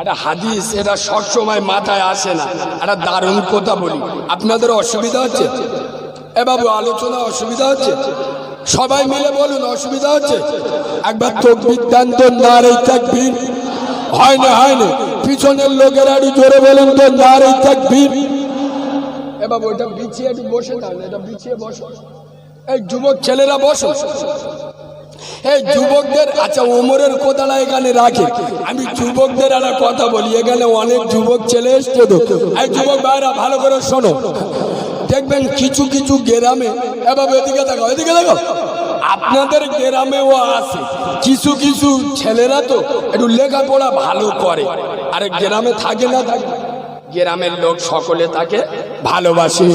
একটা হাদিস, এটা সবসময় মাথায় আসে না, একটা দারুণ কথা বলি। আপনাদের অসুবিধা হচ্ছে? এ বাবু, আলোচনা অসুবিধা হচ্ছে? সবাই মিলে বলুন, অসুবিধা হচ্ছে? একবার তাকবীর দেন তো, নারে তাকবীর। হয় না, হয় না? পিছনের লোকেরা একটু জোরে বলুন তো, নারে তাকবীর। এ বাবু, এটা বিছিয়ে একটু বসে না, এটা বিছিয়ে বসো। এই যুবক ছেলেরা বসো। এই যুবকদের, আচ্ছা ওমরের কোদালা এখানে রাখে, আমি যুবকদের একটা কথা বলি। এখানে অনেক যুবক ছেলে এসছে তো, এই যুবক ভাইরা ভালো করে শোনো। দেখবেন কিছু কিছু গ্রামে, এভাবে এদিকে দেখো, এদিকে দেখো, আপনাদের গ্রামেও আছে কিছু কিছু ছেলেরা তো একটু লেখাপড়া ভালো করে, আর গ্রামে থাকে না, থাকে গ্রামের লোক সকলে তাকে ভালোবাসে,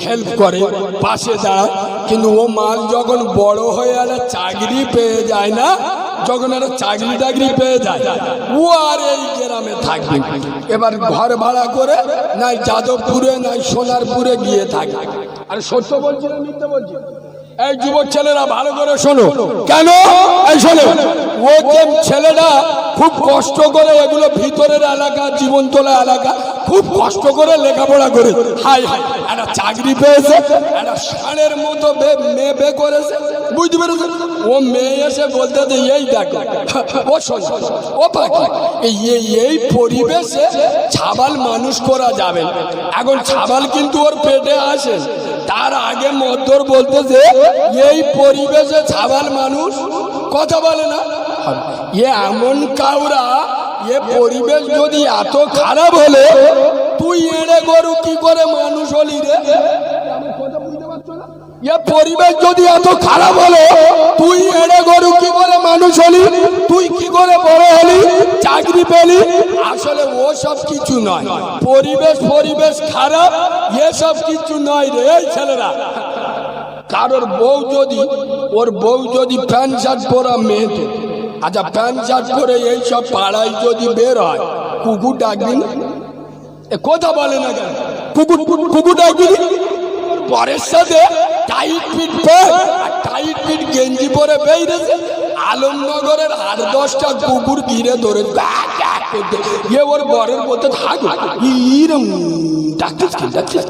হেল্প করে, পাশে দাঁড়ায়। কিন্তু ও মাল যখন বড় হয়ে একটা চাকরি পেয়ে যায় না, যখন একটা চাকরি টাকরি পেয়ে যায়, ও আর এই গ্রামে থাকবে। এবার ঘর ভাড়া করে নাই যাদবপুরে নাই সোনারপুরে গিয়ে থাকে। আর সত্য বলছি না মিথ্যে বলছি? এই যুবক ছেলেরা ভালো করে শোনো। কেন? এই শোনো, ও যে ছেলেটা খুব কষ্ট করে, এগুলো ভিতরের এলাকা, জীবনতলা এলাকা, খুব কষ্ট করে লেখাপড়া করে হাই হাই একটা চাকরি পেয়েছে, একটা ষাঁড়ের মতো মেয়ে বে করেছে, বুঝতে পেরেছে? ও মেয়ে এসে বলতে যে এই দেখো, ও শোনো, ও পাখি, এই পরিবেশে ছাবাল মানুষ করা যাবে। এখন ছাবাল কিন্তু ওর পেটে আসে, তার আগে মধ্যর বলতে যে এই পরিবেশে ছাবাল মানুষ কথা বলে না। এমন কাউরা, এ পরিবেশ যদি এত খারাপ হলে, তুই এড়ে গরু কি করে মানুষ হলি রে? এ পরিবেশ যদি এত খারাপ হলো, তুই এড়ে গরু কি করে মানুষ হলি? তুই কি করে বড় হলি, চাকরি পেলি? আসলে ও সব কিছু নয়, পরিবেশ খারাপ, এসব কিছু নয় রে। এই ছেলেরা, কারোর বউ যদি, ওর বউ যদি প্যান্ট শার্ট পরা মেয়ে, আচ্ছা প্যান্ট শার্ট পরে এইসব পাড়ায় যদি বের হয়, কুকুর ডাকবি না? কথা বলে না কেন? কুকুর ডাকবি? পরের সাথে টাইট ফিট টাইট ফিট গেঞ্জি পরে বেরিয়েছে, আলমনগরের 8-10টা কুকুর ঘিরে ধরে এ ওর বরের মধ্যে থাকবে, ডাকছিস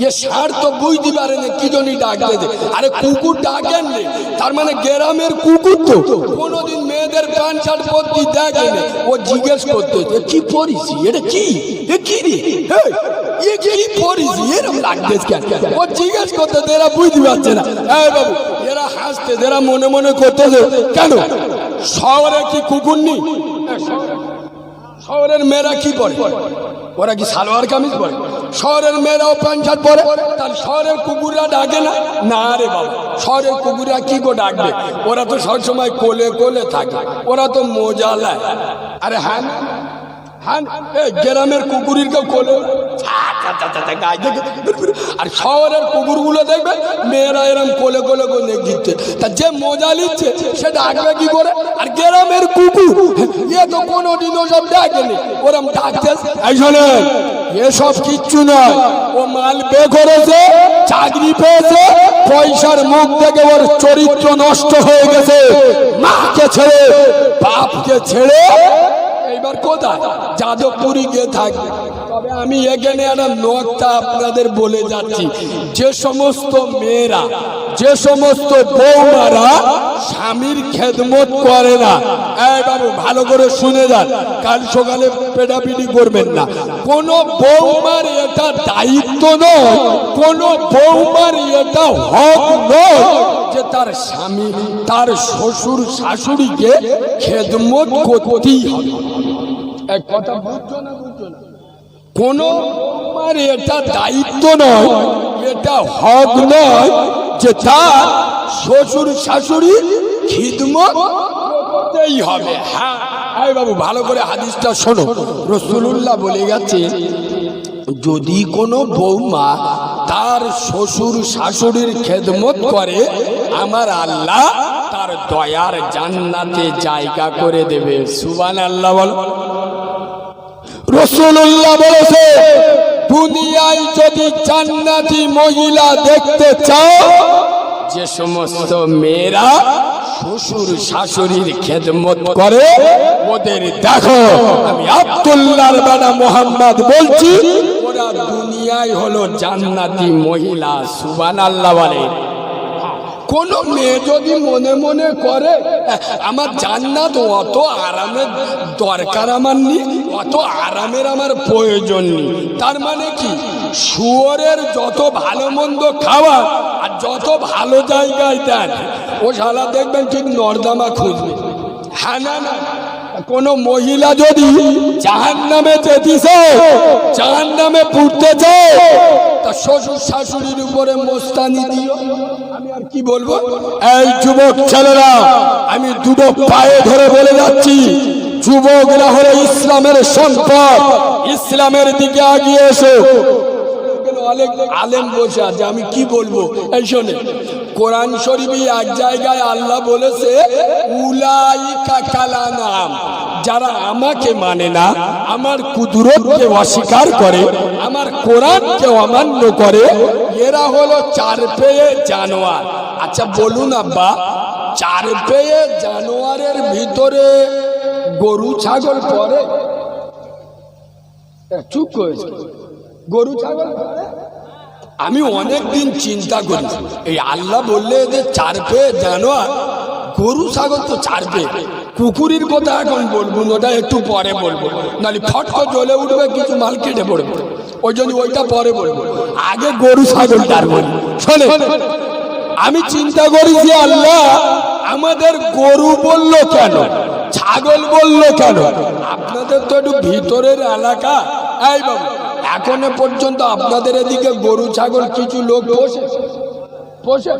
এ সার তো বুঝতে পারে না কি জন্য ডাকতে। আরে কুকুর ডাকেন রে, তার মানে গ্রামের কুকুর তো কোনোদিন মেয়েদের প্যান্ট শার্ট পরতে দেখেনি। ও জিজ্ঞেস করতে, কি পরিস, এটা কি, এ কি রে, এ কি পরিস, এরকম লাগতেছে কেন? ও জিজ্ঞেস করতে, এরা বুঝতে পারছে না। এই বাবু, এরা হাসতে, এরা মনে মনে করতেছে, কেন শহরে কি কুকুর নেই? শহরের মেয়েরা কি পরে? ওরা কি সালোয়ার কামিজ পরে? শহরের মেয়েরাও প্যান্ট শার্ট পরে, তার শহরের কুকুররা ডাকে না? না রে বাবা, শহরের কুকুররা কি করে ডাকবে? ওরা তো সবসময় কোলে কোলে থাকে, ওরা তো মজা লায়। আরে হ্যাঁ হ্যাঁ, গ্রামের কুকুরের কেউ কোলে, আর শহরের কুকুরগুলো দেখবে মেয়েরা এরম কোলে কোলে কোলে ঘিরতে, তা যে মজা নিচ্ছে সে ডাকবে কি করে? আর গ্রামের কুকুর এ তো কোনোদিনও সব ডাকেনি, ওরম ডাকতে। শোনেন, এসব কিচ্ছু নয়, ও মাল বে করেছে, চাকরি পেয়েছে, পয়সার মুখ থেকে ওর চরিত্র নষ্ট হয়ে গেছে, মাকে ছেড়ে বাপকে ছেড়ে এইবার কোথায়? যাদবপুরি গিয়ে থাকবে। তবে আমি এখানে একটা নোটটা আপনাদের বলে যাচ্ছি, যে সমস্ত মেয়েরা, যে সমস্ত বৌমারা স্বামীর খেদমত করে না, এই বাবু ভালো করে শুনে যান, কাল সকালে পেটাপিটি করবেন না। কোন বৌমার এটা দায়িত্ব নয়, কোন বৌমার এটা হক নয় যে তার স্বামী, তার শ্বশুর শাশুড়িকে খেদমত করতেই হবে। এক কথা বুঝছো না? বুঝছো না? কোন বৌমার এটা দায়িত্ব নয়, এটা হক নয় যে তার শ্বশুর শাশুড়ি খিদমত করতেই হবে। হ্যাঁ, এই বাবু ভালো করে হাদিসটা শোনো। রাসূলুল্লাহ বলে গেছে, যদি কোনো বৌমা তার শ্বশুর শাশুড়ির খেদমত করে, আমার আল্লাহ তার দয়ার জান্নাতে জায়গা করে দেবে। সুবহানাল্লাহ বল। রাসূলুল্লাহ বলেছে, দুনিয়ায় যদি জান্নাতি মহিলা দেখতে চাও, যে সমস্ত মেয়েরা শ্বশুর শাশুড়ির খেদমত করে ওদের দেখো আমি আব্দুল্লাহর বেটা মোহাম্মদ বলছি ওরা দুনিয়ায় হলো জান্নাতি মহিলা সুবহানাল্লাহ বলে। কোন মেয়ে যদি মনে মনে করে আমার জান্নাত অত আরামের দরকার আমার নেই, অত আরামের আমার প্রয়োজন নেই, তার মানে কি শুয়োরের যত ভালো মন্দ খাওয়া আর যত ভালো জায়গায় দেন ও শালা দেখবেন ঠিক নর্দমা খুঁজবে। হ্যাঁ না না, কোন মহিলা যদি জাহান্নামে যেতেছে, জাহান্নামে পুড়তেছে, তা শ্বশুর শাশুড়ির উপরে মোস্তানি দিও। আমি আর কি বলবো? এই যুবক ছেলেরা, আমি দুটো পায়ে ধরে বলে যাচ্ছি, যুবকরা হলো ইসলামের সম্পদ, ইসলামের দিকে এগিয়ে এসো। আলেম বসে আছে, আমি কি বলবো? এই শোনে, কোরআন শরীফে এক জায়গায় আল্লাহ বলেছে উলাইকা কালানাম, যারা আমাকে মানে না, আমার কুদরতকে অস্বীকার করে, আমার কোরআনকে অমান্য করে, এরা হলো চার পেয়ে জানোয়ার। আচ্ছা বলুন আব্বা, চার পেয়ে জানোয়ারের ভিতরে গরু ছাগল পড়ে? চুপ করেছে, গরু ছাগল পড়ে? আমি অনেকদিন চিন্তা করি, এই আল্লাহ বললে এদের চার পেয়ে জানোয়ার, গরু ছাগল তো চার পেয়ে, কুকুরের কথা এখন বলবো, ওটা একটু পরে বলবো, নাহলে ফটক জ্বলে উঠবে, কিছু মাল কেটে পড়বে, ওই জন্য ওইটা পরে বলবো, আগে গরু ছাগলটার বলি। শোনে, আমি চিন্তা করি যে আল্লাহ আমাদের গরু বললো কেন, ছাগল বললো কেন? আপনাদের তো একটু ভিতরের এলাকা। এই বাবু, এখনো পর্যন্ত আপনাদের এদিকে গরু ছাগল কিছু লোক পোষে?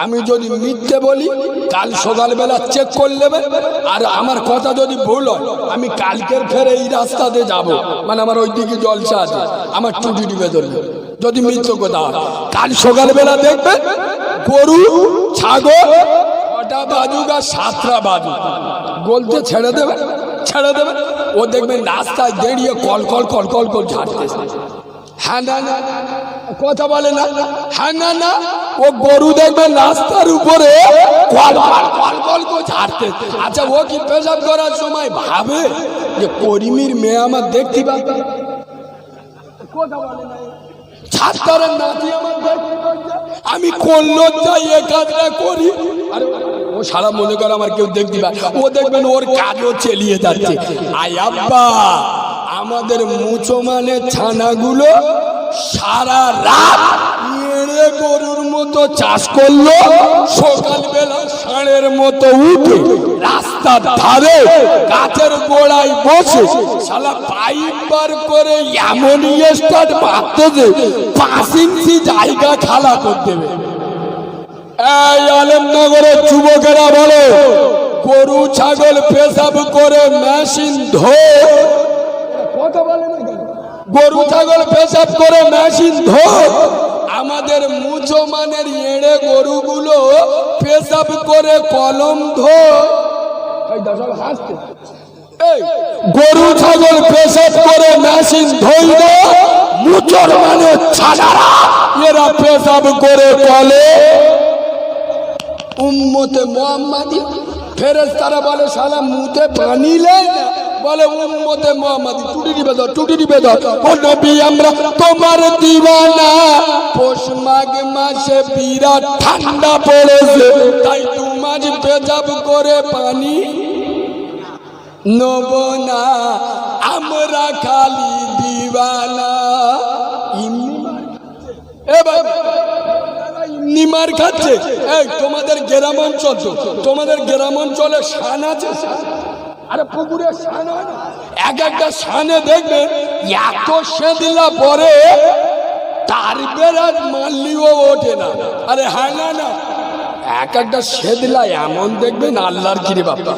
আমি যদি মিথ্যে বলি কাল সকালবেলা চেক করে নেবেন, আর আমার কথা যদি ভুল হয় আমি কালকের ফের এই রাস্তাতে যাব, মানে আমার ওই দিকে জলসা আছে, আমার টুটি ডিবে ধরবে। যদি মিথ্যে কথা হয় কাল সকালবেলা দেখবেন গরু ছাগল 6টা বাজুক আর 7টা বাজুক বলতে ছেড়ে দেবে, ও দেখবেন রাস্তায় দাঁড়িয়ে কল কল কল কল কল ঝাড়তেছে। হ্যাঁ না না, কথা বলে না, হ্যাঁ না না, ও গরু দেখবেন রাস্তার উপরে কল কল কল কল কল ঝাড়তেছে। আচ্ছা ও কি পেশাব করার সময় ভাবে যে করিমির মেয়ে আমার দেখতে পাবে? কথা বলে না, ছাত্রের নাতি আমার দেখতে পাবে, আমি কোন লজ্জায় এ কাজটা করি? আরে ও সারা মনে করে আমার কেউ দেখতে পায়, ও দেখবেন ওর কাজও চালিয়ে যাচ্ছে। আয় আব্বা, আমাদের মুসলমানের ছানাগুলো সারা রাত এড়ে গরুর মতো চাষ করলো, সকালবেলা ষাঁড়ের মতো উঠে রাস্তার ধারে গাছের গোড়ায় বসে শালা পাইপ বার করে এমন স্টার্ট মারতে যে 5 ইঞ্চি জায়গা খালা করে দেবে। এই আলমনগরের যুবকেরা বলো, গরু ছাগল পেশাব করে মেশিন ধোয়, কথা বলে না কেন? গরু ছাগল পেশাব করে মেশিন ধোয়, আমাদের মুসলমানের এড়ে গরুগুলো পেশাব করে কলম ধোয়। গরু ছাগল পেশাব করে মেশিন ধোয় না, মুসলমানের ছাড়ারা এরা পেশাব করে কলে উম্মতে মুহাম্মাদি। ফেরেশতারা বলে শালা মুতে পানি লেয় না, বলে উম্মতে মুহাম্মাদি। টুটি দিবে দাও, ও নবী আমরা তোমার দিওয়ানা, পৌষ মাঘ মাসে বিরাট ঠান্ডা পড়েছে, তাই 2 মাস পেশাব করে পানি নেব না, আমরা খালি দিওয়ানা। নিমার খাচ্ছে। এই তোমাদের গ্রাম অঞ্চল, তোমাদের গ্রাম অঞ্চলে শান আছে? আরে পুকুরে শান হয় না? এক একটা শানে দেখবেন এত সেদিলা পরে তার বেড়ার মারলিও ওঠে না। আরে হ্যাঁ না না, এক একটা সেদিলা এমন দেখবেন আল্লাহর কিরে বাবা,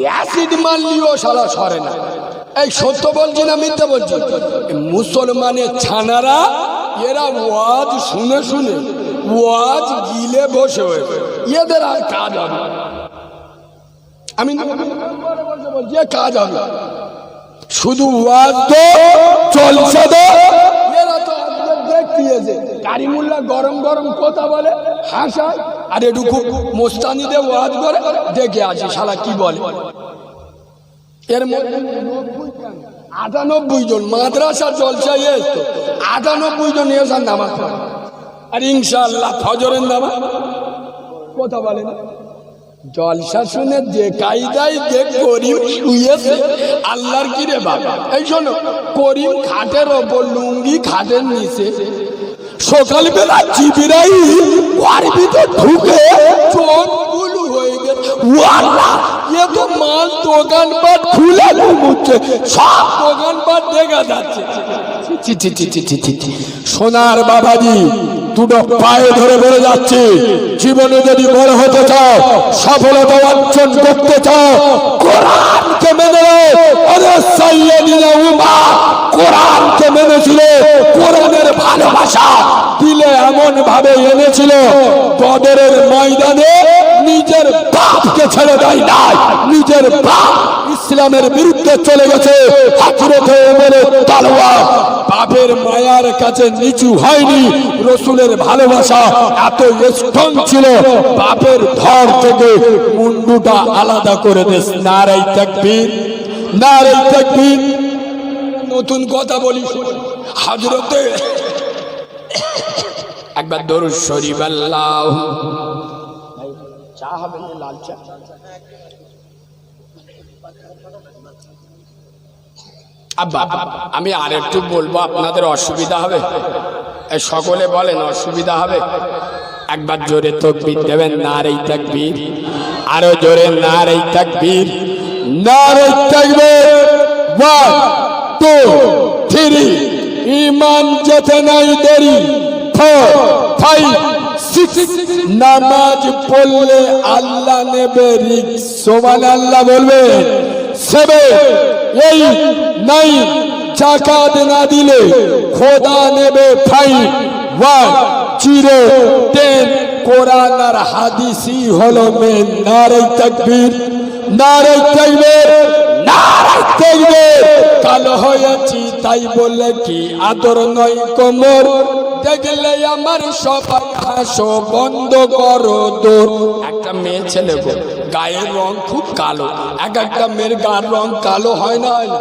অ্যাসিড মারলিও সারা সরে না। এই সত্য বলছি না মিথ্যা বলছি? মুসলমানের ছানারা এরা ওয়াজ শুনে শুনে ওয়াজ গিলে বসে হয়ে, এদের আর কাজ হবে? আমি বলছি কাজ হবে শুধু ওয়াজ তো চলছে, তো এরা তো দেখতে কারিমুল্লাহ গরম গরম কথা বলে, হাসায়, আর একটু খুব মোস্তানিতে ওয়াজ করে দেখে আসি শালা কি বলে। এর মধ্যে 98 জন মাদ্রাসার জলসায় এসতো, 98 জন এসার নামাজ পড়ে, আর ইনশাআল্লাহ ফজরের নামাজ কথা বলে না। জলসা শুনে যে কায়দায় যে করিম শুয়েছে আল্লাহর কি রে বাবা। এই শোনো, করিম খাটের ওপর, লুঙ্গি খাটের নিচে, সকালবেলা জিবরাইল ওর ভিতর ঢুকে চোখ গুলো হয়ে গেছে। ওয়াল্লাহ, এ তো মাল দোকানপাট খুলে ঘুমুচ্ছে, সব দোকানপাট দেখা যাচ্ছে। সোনার বাবাজি দুটো পায়ে ধরে বলে যাচ্ছে, জীবনে যদি বড় হতে চাও, সফলতা অর্জন করতে চাও, কোরআনকে মেনে নাও। আরে সাইয়্যিদুনা উমর কোরআনকে মেনেছিল, কোরআনের ভালোবাসা দিলে এমন ভাবে এনেছিল, বদরের ময়দানে নিজের বাপকে ছেড়ে দেয় নাই, নিজের বাপ ইসলামের বিরুদ্ধে চলে গেছে। হযরত ওমরের তলোয়ার বাপের মায়ার কাছে নিচু হয়নি, রসুলের ভালোবাসা এত স্ট্রং ছিল, বাপের ধর থেকে মুন্ডুটা আলাদা করে দিস। নারে তাকবীর, নারে তাকবীর। নতুন কথা বলি, হযরতে একবার দরুদ শরীফ আল্লাহ। চা হবে না, লাল চা? আব্বা আমি আরেকটু বলবো, আপনাদের অসুবিধা হবে? সকলে বলেন অসুবিধা হবে? একবার জোরে তাকবীর দেবেন, নারে তাকবীর। আরো জোরে নারে তাকবীর, নারে তাকবীর। 1 2 3। ঈমান যেতে নাই দেরি। 4 5 6। নামাজ পড়লে আল্লাহ নেবে রিস্ক, সুবহানাল্লাহ বলবে। 7 8 9। জাকাত না দিলে খোদা নেবে ফাইন। 1 0 10। কোরআন আর হাদিসই হলো মেন। নারে তাকবীর, নারে তাকবীর, নারে তাকবীর। কালো হয়েছি তাই বলে কি আদর নয় কোমর, দেখলে আমার সবাই হাসো, বন্ধ করো দৌড়। একটা মেয়ে ছেলে গো, গায়ের রং খুব কালো, একটা মেয়ের গার রং কালো হয় না, হয় না?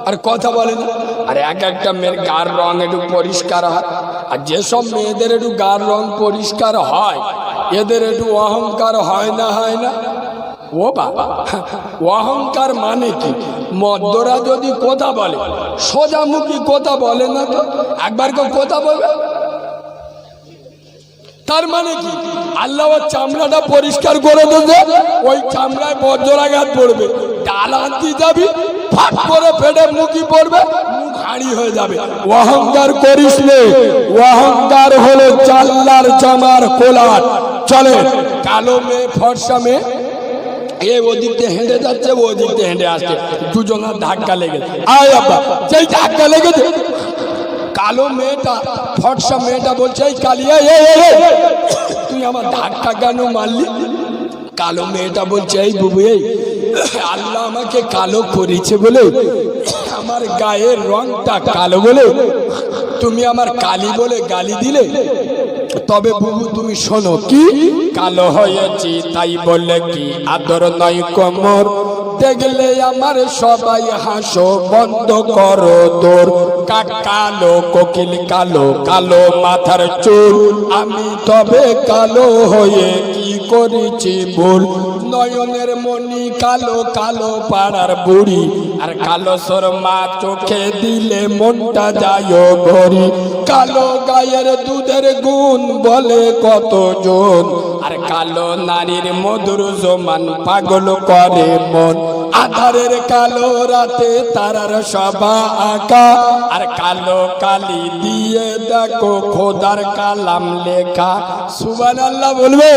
আর কথা বলে না। আর একটা মেয়ের গার রং একটু পরিষ্কার হয়, আর যেসব মেয়েদের একটু গার রং পরিষ্কার হয় এদের একটু অহংকার হয় না, হয় না? ও বাবা, অহংকার মানে কি? মদ্যরা যদি কথা বলে, সোজামুখী কথা বলে না তো, একবার কেউ কথা বলবে, তার মানে কি? আল্লাহ চামড়াটা পরিষ্কার করে দেবে, ওই চামড়ায় বজ্রাঘাত পড়বে, ডাল আনতে যাবি ফাট করে ফেটে মুখি পড়বে, মুখ হাঁড়ি হয়ে যাবে। অহংকার করিস নে, অহংকার হলো চাল্লার জামার কোলাট। চলে কালো মেয়ে ফর্সা মেয়ে, এ ওদিক দিয়ে হেঁটে যাচ্ছে, ওদিক দিয়ে হেঁটে আসছে, দুজনের ধাক্কা লেগেছে। আয় বাবা, যেই ধাক্কা লেগেছে, কালো মেয়েটা ফর্সা মেয়েটা বলছে, এই কালিয়া তুই আমার ধাক্কা কেন মারলি? কালো মেয়েটা বলছে, এই বুবু, এই আল্লাহ আমাকে কালো করেছে বলে, আমার গায়ের রংটা কালো বলে তুমি আমার কালি বলে গালি দিলে। তবে বুবু তুমি শোনো, কি কালো হয়েছি তাই বলে কি আদর নয় কোমর, দেখলে আমার সবাই হাসো, বন্ধ করো তোর। কালো কোকিল কালো, কালো মাথার চুল, আমি তবে কালো হয়ে কি করেছি ভুল। নয়নের মনি কালো, কালো পাড়ার বুড়ি, আর কালো সরমা চোখে দিলে মনটা যায় ঘড়ি। কালো গায়ের দুধের গুণ বলে কতজন, আর কালো নারীর মধুর জমান পাগল করে মন। আধারের কালো রাতে তারার সভা আঁকা, আর কালো কালি দিয়ে দেখো খোদার কালাম লেখা। সুবহানাল্লাহ বলবে।